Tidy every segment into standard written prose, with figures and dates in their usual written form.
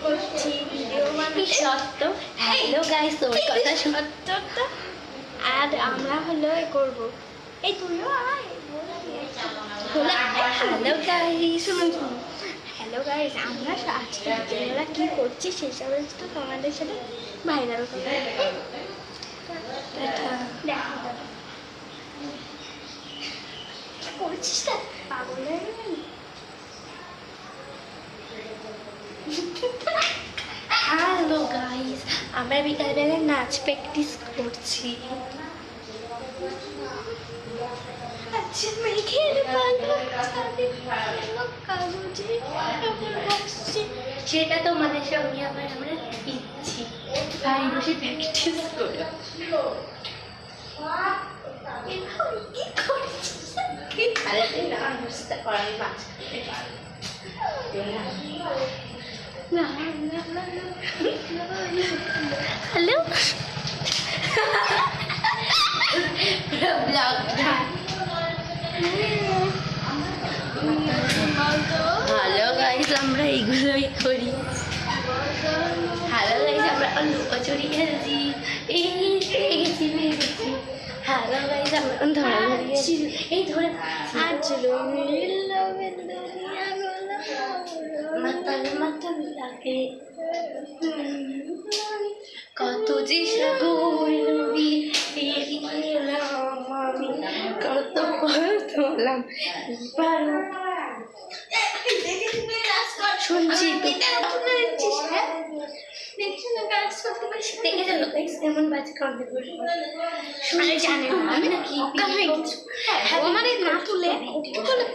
করছি, ভিডিও বানাচ্ছি। সত্য। হ্যালো গাইস, তোর কথা সত্য তো। আর আমরা হলো এ করবো, এই তুইও আয়। হ্যালো গাইস, শুনুন শুনুন, হ্যালো গাইস, আমরা আজকে বিকেলবেলা কী করছি সেসব তো তোমাদের সাথে ভাইরাল করবো। দেখো করছিস না, পাগল হয়ে গেলি? হ্যালো গাইস, আমরা বিকালবেলা নাচ প্র্যাকটিস করছি। আচ্ছা মেঘের কাগজে বসছি, সেটা তোমাদের সঙ্গে আবার আমরা দিচ্ছি, বাড়ি বসে প্র্যাকটিস করে। কি করছিস? আরে না, বুঝতে পারি মাঝখানে হ্যালো হ্যালো গাইস, আমরা এইগুলোই করি। হ্যালো গাইস, আমরা লুকোচুরি খেলছি। এই গেছি পেয়েছি। হ্যালো গাইস, আমরা ধরাধরি খেলছি। এই ধরে মাতালে মাতাল লাগে, কত যে সাগর নদী পেরিয়ে এলাম আমি, কত তোলাম শুনছি তো। কেমন বাজে কান্দে করে জানে না আমি না কি মানে না তুলে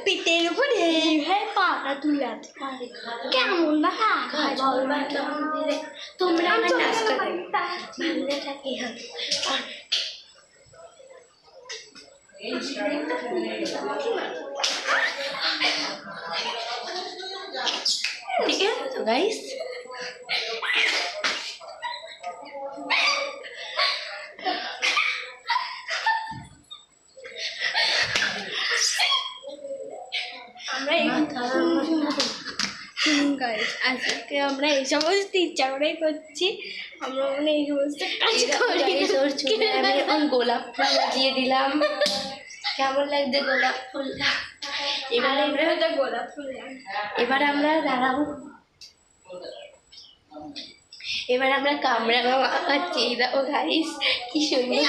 পেটের উপরে এইভাবে পাটা তুলে আছে, কেমন না বলবার কেমন দিলে তোমরা আমার নাচটা ভালো থাকে। আর ঠিক আছে তো গাইস, আমরা আজকে আমরা এই সমস্ত ইচ্ছা করেই করছি, আমরা মানে এই সমস্ত কাজ করি। ওর চুলে আমি এখন গোলাপ ফুল লাগিয়ে দিলাম। কেমন লাগছে গোলাপ ফুলটা? এবার আমরা গোলাপ ফুল এবার আমরা দাঁড়াবো, এবার আমরা কামড়া মাখাচ্ছি। দেখো গাইস কি সুন্দর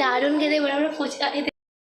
দারুণ খেতে। এবার আমরা ফুচকা খেতে